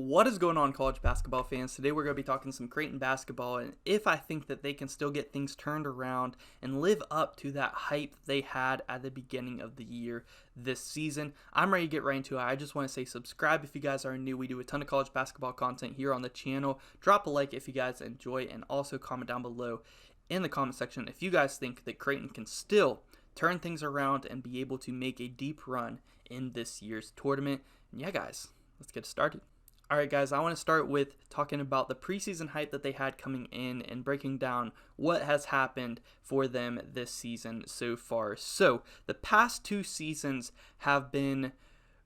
What is going on, college basketball fans? Today we're going to be talking some Creighton basketball and if I think that they can still get things turned around and live up to that hype they had at the beginning of the year this season. I'm ready to get right into it. I just want to say subscribe if you guys are new. We do a ton of college basketball content here on the channel. Drop a like if you guys enjoy and also comment down below in the comment section if you guys think that Creighton can still turn things around and be able to make a deep run in this year's tournament. And yeah, guys, let's get started. Alright guys, I want to start with talking about the preseason hype that they had coming in and breaking down what has happened for them this season so far. So, the past two seasons have been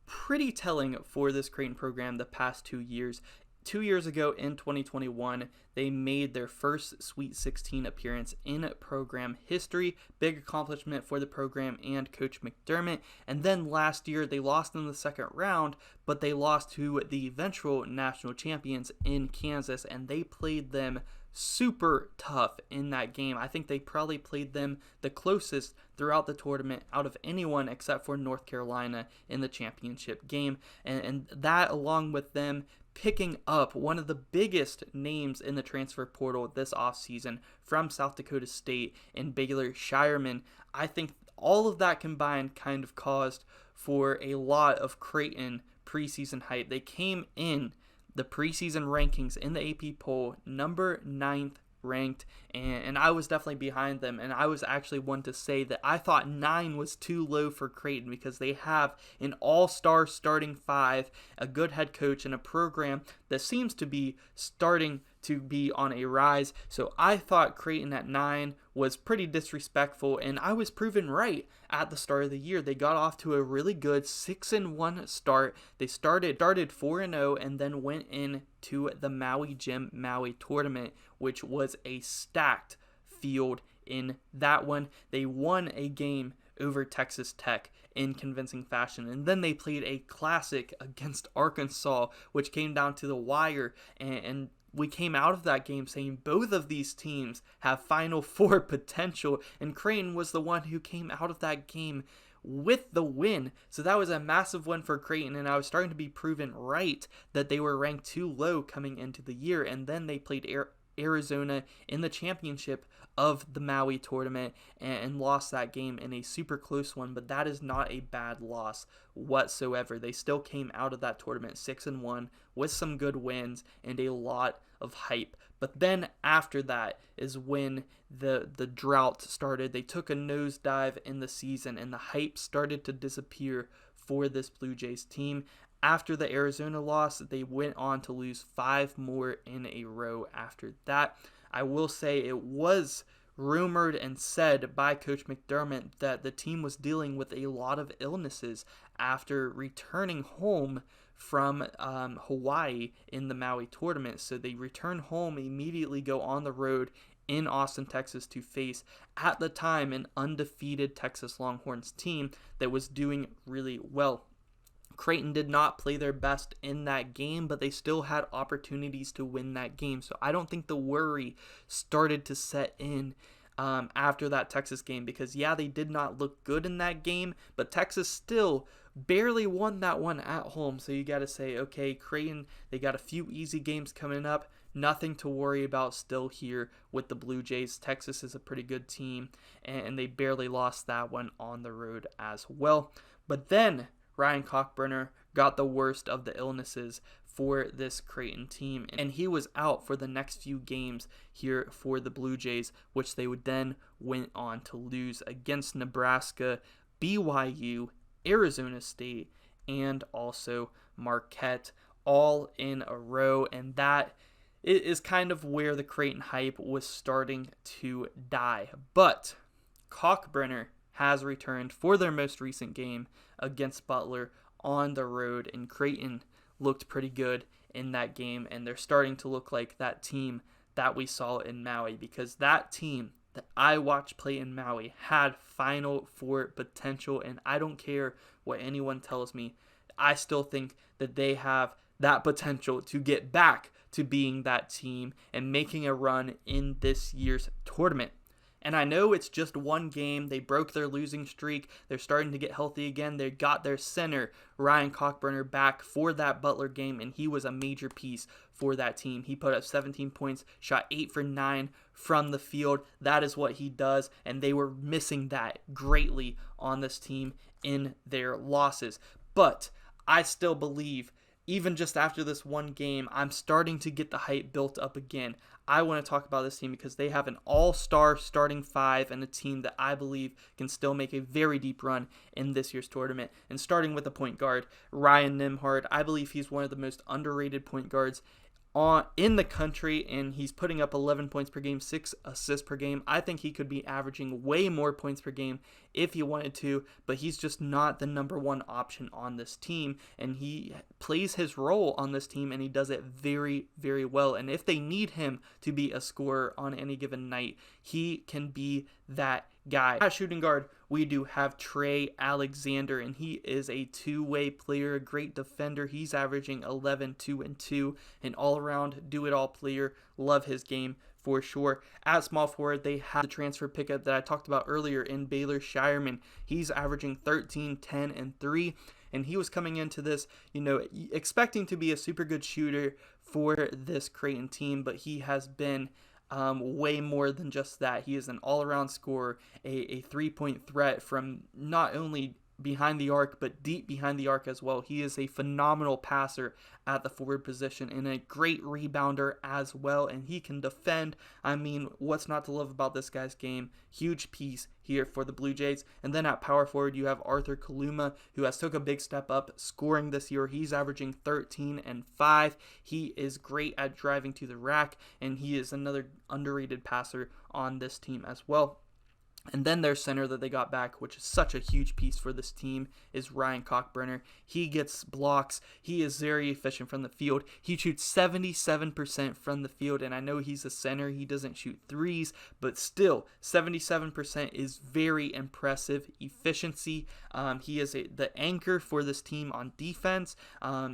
pretty telling for this Creighton program the past 2 years. 2 years ago in 2021, they made their first Sweet 16 appearance in program history. Big accomplishment for the program and Coach McDermott. And then last year, they lost in the second round, but they lost to the eventual national champions in Kansas, and they played them super tough in that game. I think they probably played them the closest throughout the tournament out of anyone except for North Carolina in the championship game. And that, along with them picking up one of the biggest names in the transfer portal this offseason from South Dakota State in Baylor Shireman, I think all of that combined kind of caused for a lot of Creighton preseason hype. They came in the preseason rankings in the AP poll number 9th ranked, and I was definitely behind them, and I was actually one to say that I thought 9 was too low for Creighton because they have an all-star starting 5, a good head coach, and a program that seems to be starting to be on a rise. So I thought Creighton at 9 was pretty disrespectful, and I was proven right at the start of the year. They got off to a really good 6-1 start. They started 4-0 and then went into the Maui Jim Maui Tournament, which was a stacked field in that one. They won a game over Texas Tech in convincing fashion, and then they played a classic against Arkansas, which came down to the wire, and we came out of that game saying both of these teams have Final Four potential, and Creighton was the one who came out of that game with the win. So that was a massive win for Creighton, and I was starting to be proven right that they were ranked too low coming into the year. And then they played Arizona in the championship of the Maui tournament and lost that game in a super close one, but that is not a bad loss whatsoever. They still came out of that tournament 6-1 with some good wins and a lot of hype. But then after that is when the drought started. They took a nosedive in the season and the hype started to disappear for this Blue Jays team. After the Arizona loss, they went on to lose 5 more in a row after that. I will say it was rumored and said by Coach McDermott that the team was dealing with a lot of illnesses after returning home from Hawaii in the Maui tournament. So they return home, immediately go on the road in Austin, Texas to face, at the time, an undefeated Texas Longhorns team that was doing really well. Creighton did not play their best in that game, but they still had opportunities to win that game. So I don't think the worry started to set in after that Texas game because, yeah, they did not look good in that game, but Texas still barely won that one at home. So you got to say, okay, Creighton, they got a few easy games coming up. Nothing to worry about still here with the Blue Jays. Texas is a pretty good team, and they barely lost that one on the road as well. But then Ryan Kalkbrenner got the worst of the illnesses for this Creighton team, and he was out for the next few games here for the Blue Jays, which they would then went on to lose against Nebraska, BYU, Arizona State, and also Marquette, all in a row, and that is kind of where the Creighton hype was starting to die. But Kalkbrenner has returned for their most recent game against Butler on the road, and Creighton looked pretty good in that game, and they're starting to look like that team that we saw in Maui, because that team that I watched play in Maui had Final Four potential, and I don't care what anyone tells me, I still think that they have that potential to get back to being that team and making a run in this year's tournament. And I know it's just one game. They broke their losing streak. They're starting to get healthy again. They got their center, Ryan Kalkbrenner, back for that Butler game, and he was a major piece for that team. He put up 17 points, shot 8 for 9 from the field. That is what he does, and they were missing that greatly on this team in their losses. But I still believe, even just after this one game, I'm starting to get the hype built up again. I want to talk about this team because they have an all-star starting five and a team that I believe can still make a very deep run in this year's tournament. And starting with the point guard, Ryan Nembhard, I believe he's one of the most underrated point guards in the country, and he's putting up 11 points per game, 6 assists per game. I think he could be averaging way more points per game if he wanted to, but he's just not the number one option on this team, and he plays his role on this team, and he does it very, very well. And if they need him to be a scorer on any given night, he can be that guy. At shooting guard, we do have Trey Alexander, and he is a two-way player, a great defender. He's averaging 11, 2, and 2, an all-around do-it-all player. Love his game for sure. At small forward, they have the transfer pickup that I talked about earlier in Baylor Shireman. He's averaging 13, 10, and 3, and he was coming into this, expecting to be a super good shooter for this Creighton team, but he has been way more than just that. He is an all-around scorer, a three-point threat from not only behind the arc, but deep behind the arc as well. He is a phenomenal passer at the forward position and a great rebounder as well, and he can defend. I mean, what's not to love about this guy's game? Huge piece here for the Blue Jays. And then at power forward, you have Arthur Kaluma, who has took a big step up scoring this year. He's averaging 13 and 5. He is great at driving to the rack, and he is another underrated passer on this team as well. And then their center that they got back, which is such a huge piece for this team, is Ryan Kalkbrenner. He gets blocks. He is very efficient from the field. He shoots 77% from the field, and I know he's a center. He doesn't shoot threes, but still, 77% is very impressive efficiency. He is the anchor for this team on defense.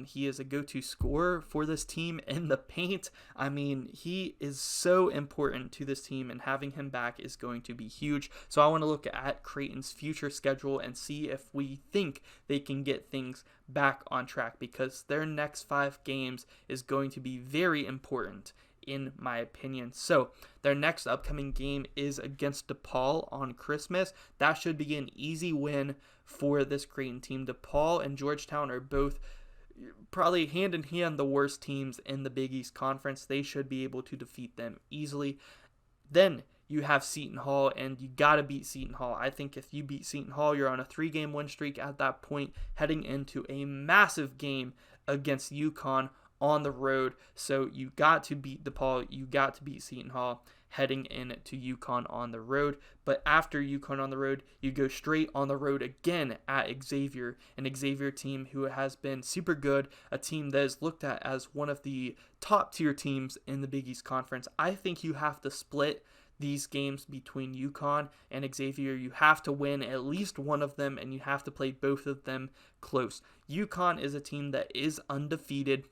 He is a go-to scorer for this team in the paint. I mean, he is so important to this team, and having him back is going to be huge. So I want to look at Creighton's future schedule and see if we think they can get things back on track, because their next 5 games is going to be very important in my opinion. So their next upcoming game is against DePaul on Christmas. That should be an easy win for this Creighton team. DePaul and Georgetown are both probably hand in hand the worst teams in the Big East Conference. They should be able to defeat them easily. Then you have Seton Hall, and you got to beat Seton Hall. I think if you beat Seton Hall, you're on a 3-game win streak at that point, heading into a massive game against UConn on the road. So you got to beat DePaul, you got to beat Seton Hall, heading into UConn on the road. But after UConn on the road, you go straight on the road again at Xavier, an Xavier team who has been super good, a team that is looked at as one of the top tier teams in the Big East Conference. I think you have to split these games between UConn and Xavier. You have to win at least one of them, and you have to play both of them close. UConn is a team that is undefeated,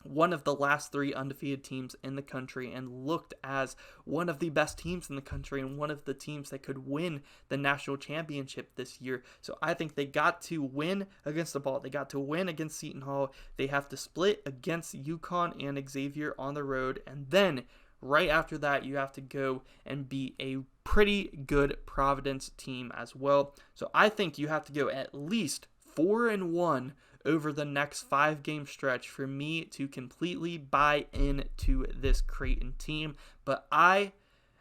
one of the last 3 undefeated teams in the country, and looked as one of the best teams in the country and one of the teams that could win the national championship this year. So I think they got to win against DePaul. They got to win against Seton Hall. They have to split against UConn and Xavier on the road, and then right after that, you have to go and beat a pretty good Providence team as well. So I think you have to go at least 4-1 over the next 5-game stretch for me to completely buy into this Creighton team. But I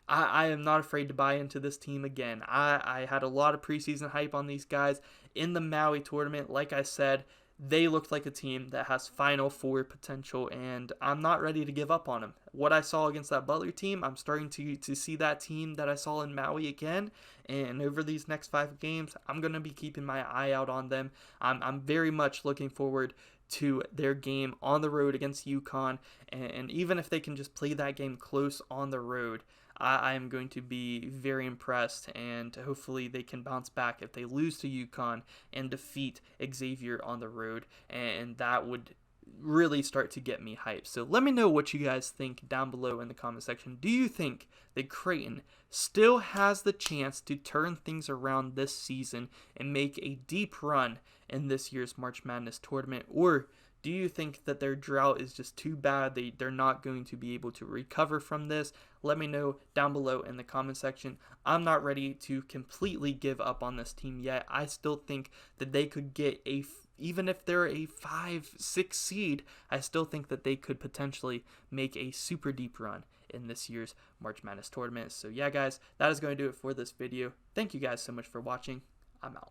am not afraid to buy into this team again. I had a lot of preseason hype on these guys in the Maui tournament. Like I said, they looked like a team that has Final Four potential, and I'm not ready to give up on them. What I saw against that Butler team, I'm starting to see that team that I saw in Maui again, and over these next 5 games, I'm going to be keeping my eye out on them. I'm very much looking forward to their game on the road against UConn, and even if they can just play that game close on the road, I am going to be very impressed, and hopefully they can bounce back if they lose to UConn and defeat Xavier on the road, and that would really start to get me hyped. So let me know what you guys think down below in the comment section. Do you think that Creighton still has the chance to turn things around this season and make a deep run in this year's March Madness tournament? Or do you think that their drought is just too bad, they're not going to be able to recover from this? Let me know down below in the comment section. I'm not ready to completely give up on this team yet. I still think that they could get even if they're a 5-6 seed, I still think that they could potentially make a super deep run in this year's March Madness tournament. So yeah, guys, that is going to do it for this video. Thank you guys so much for watching. I'm out.